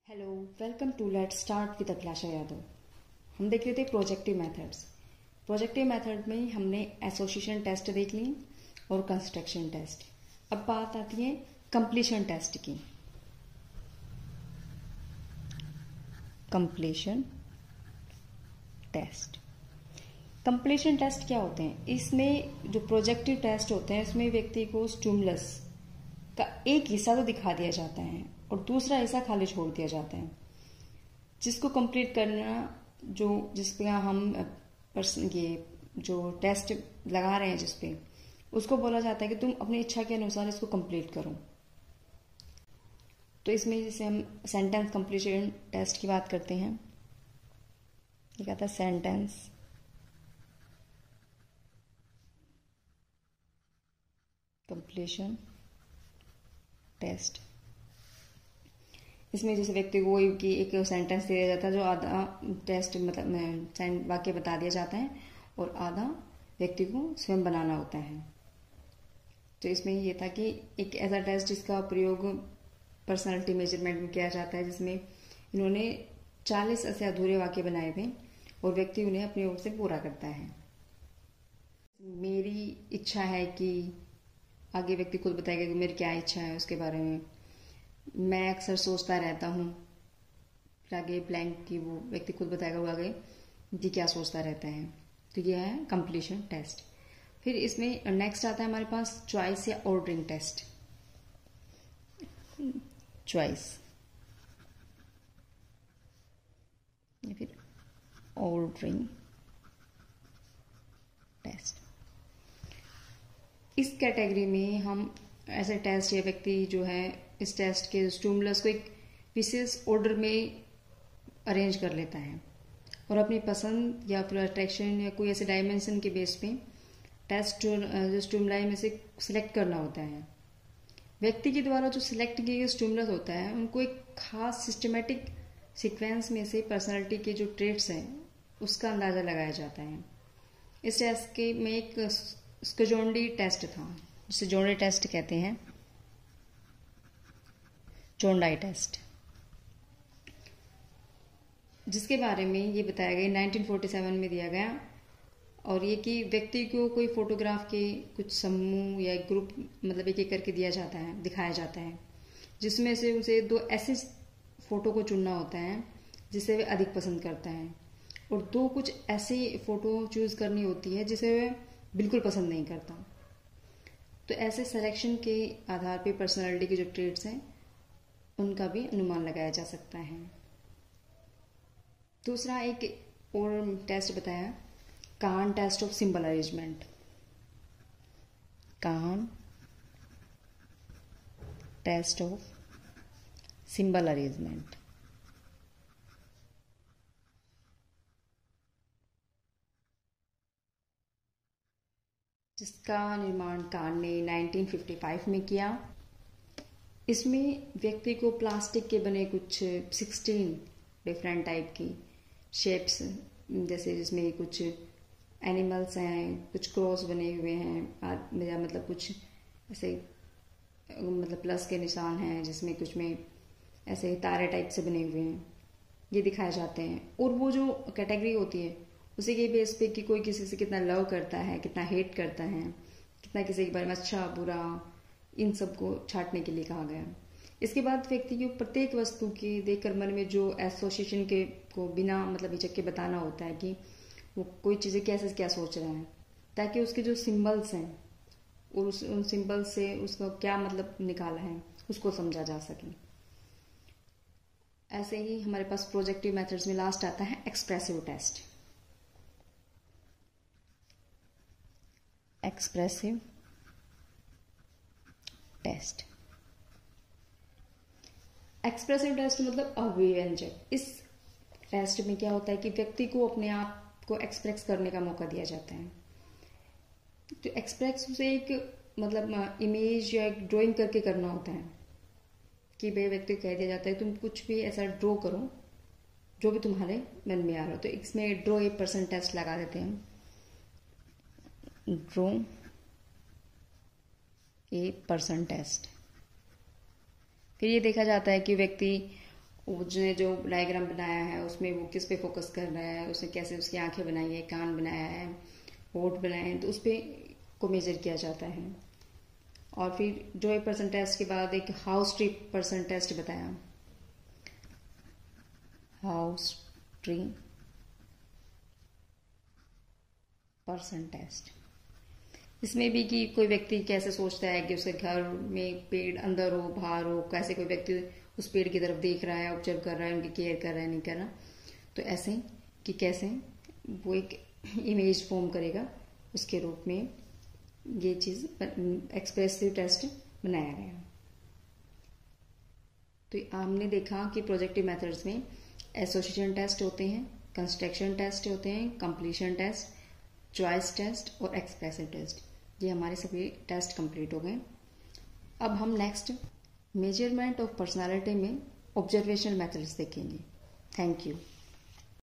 Hello, welcome to let's start with Abhilasha Yadav. हम देख रहे थे प्रोजेक्टिव मेथड्स। प्रोजेक्टिव मेथड में हमने एसोसिएशन टेस्ट देख ली और कंस्ट्रक्शन टेस्ट। अब बात आती है कंप्लीशन टेस्ट की। Completion test. कंप्लीशन टेस्ट क्या होते हैं? इसमें जो प्रोजेक्टिव टेस्ट होते हैं इसमें व्यक्ति को स्टिमुलस का एक हिस्सा तो दिखा दिया जाता है और दूसरा हिस्सा खाली छोड़ दिया जाता है, जिसको कंप्लीट करना, जो जिस पे हम ये जो टेस्ट लगा रहे हैं जिस पे, उसको बोला जाता है कि तुम अपनी इच्छा के अनुसार इसको कंप्लीट करो। तो इसमें जैसे हम सेंटेंस कंप्लीशन टेस्ट की बात करते हैं, ये कहता है सेंटेंस कंप्लीशन टेस्ट। इसमें जैसे व्यक्ति को कि एक सेंटेंस दिया जाता है जो आधा टेस्ट मतलब वाक्य बता दिया जाता है और आधा व्यक्ति को स्वयं बनाना होता है। तो इसमें ये था कि एक ऐसा टेस्ट जिसका प्रयोग पर्सनालिटी मेजरमेंट में किया जाता है, जिसमें इन्होंने 40 ऐसे अधूरे वाक्य बनाए थे और व्यक्ति उन्हें अपनी ओर से पूरा करता है। मेरी इच्छा है कि, आगे व्यक्ति खुद बताएगा कि मेरी क्या इच्छा है उसके बारे में। मैं अक्सर सोचता रहता हूँ, फिर आगे ब्लैंक की वो व्यक्ति खुद बताएगा वो आगे कि क्या सोचता रहता है। तो यह है कंप्लीशन टेस्ट। फिर इसमें नेक्स्ट आता है हमारे पास चॉइस या ऑर्डरिंग टेस्ट। चॉइस या फिर ऑर्डरिंग टेस्ट। इस कैटेगरी में हम ऐसे टेस्ट या व्यक्ति जो है इस टेस्ट के स्टिमुलस को एक विशेष ऑर्डर में अरेंज कर लेता है और अपनी पसंद या फिर अट्रैक्शन या कोई ऐसे डायमेंशन के बेस पे टेस्ट जो स्टिमुलाई में से सिलेक्ट करना होता है। व्यक्ति के द्वारा जो सिलेक्ट किए गए स्टिमुलस होता है उनको एक खास सिस्टमेटिक सीक्वेंस में से पर्सनालिटी के जो ट्रेट्स हैं उसका अंदाजा लगाया जाता है। इस टेस्ट के में एक स्कजोंडी टेस्ट था, जिसे जोंडी टेस्ट कहते हैं, जोंडाई टेस्ट, जिसके बारे में ये बताया गया 1947 में दिया गया। और ये कि व्यक्ति को कोई फोटोग्राफ के कुछ समूह या एक ग्रुप मतलब एक एक करके दिया जाता है, दिखाया जाता है, जिसमें से उसे 2 ऐसे फोटो को चुनना होता है जिसे वह अधिक पसंद करता है और 2 कुछ ऐसी फोटो चूज करनी होती है जिसे वह बिल्कुल पसंद नहीं करता। तो ऐसे सिलेक्शन के आधार पर पर्सनालिटी के जो ट्रेट्स हैं उनका भी अनुमान लगाया जा सकता है। दूसरा एक और टेस्ट बताया, Kahn test of symbol arrangement. Kahn test of symbol arrangement. जिसका निर्माण काहन ने 1955 में किया। इसमें व्यक्ति को प्लास्टिक के बने कुछ 16 डिफरेंट टाइप की शेप्स, जैसे जिसमें कुछ एनिमल्स हैं, कुछ क्रॉस बने हुए हैं, या मतलब कुछ ऐसे मतलब प्लस के निशान हैं, जिसमें कुछ में ऐसे तारे टाइप से बने हुए हैं, ये दिखाए जाते हैं। और वो जो कैटेगरी होती है उसी के बेस पे कि कोई किसी से कितना लव करता है, कितना हेट करता है, कितना किसी के बारे में अच्छा बुरा, इन सब को छांटने के लिए कहा गया। इसके बाद व्यक्ति को प्रत्येक वस्तु के देखकर मन में जो एसोसिएशन के को बिना मतलब हिचक के बताना होता है कि वो कोई चीजें कैसे क्या सोच रहा है, ताकि उसके जो सिंबल्स हैं और उन सिंबल्स से उसका क्या मतलब निकाला है उसको समझा जा सके। ऐसे ही हमारे पास प्रोजेक्टिव मेथड्स में लास्ट आता है expressive test. Expressive test. Expressive test मतलब अभिव्यंजक। इस टेस्ट में क्या होता है कि व्यक्ति को अपने आप को एक्सप्रेस करने का मौका दिया जाता है। तो एक्सप्रेस उसे एक मतलब इमेज या एक ड्राइंग करके करना होता है कि भाई व्यक्ति को कह दिया जाता है तुम कुछ भी ऐसा ड्रॉ करो जो भी तुम्हारे मन में आ रहा हो। तो इसमें ड्रॉ ए पर्सन टेस्ट लगा देते हैं, ड्रॉ ए पर्सन टेस्ट। फिर ये देखा जाता है कि व्यक्ति उसने जो डायग्राम बनाया है उसमें वो किस पे फोकस कर रहा है, उसने कैसे उसकी आंखें बनाई है, कान बनाया है, होठ बनाए हैं, तो उस पर को मेजर किया जाता है। और फिर जॉय पर्सन टेस्ट के बाद एक हाउस ट्री पर्सन टेस्ट बताया, हाउस ट्री पर्सन टेस्ट। इसमें भी कि कोई व्यक्ति कैसे सोचता है कि उसके घर में पेड़ अंदर हो बाहर हो, कैसे कोई व्यक्ति उस पेड़ की तरफ देख रहा है, ऑब्जर्व कर रहा है, उनकी केयर कर रहा है नहीं कर रहा। तो ऐसे कि कैसे वो एक इमेज फॉर्म करेगा, उसके रूप में ये चीज एक्सप्रेसिव टेस्ट बनाया गया। तो हमने देखा कि प्रोजेक्टिव मेथड्स में एसोसिएशन टेस्ट होते हैं, कंस्ट्रक्शन टेस्ट होते हैं, कंप्लीशन टेस्ट, चॉइस टेस्ट और एक्सप्रेसिव टेस्ट। ये हमारे सभी टेस्ट कंप्लीट हो गए। अब हम नेक्स्ट मेजरमेंट ऑफ पर्सनालिटी में ऑब्जर्वेशन मेथड्स देखेंगे। Thank you.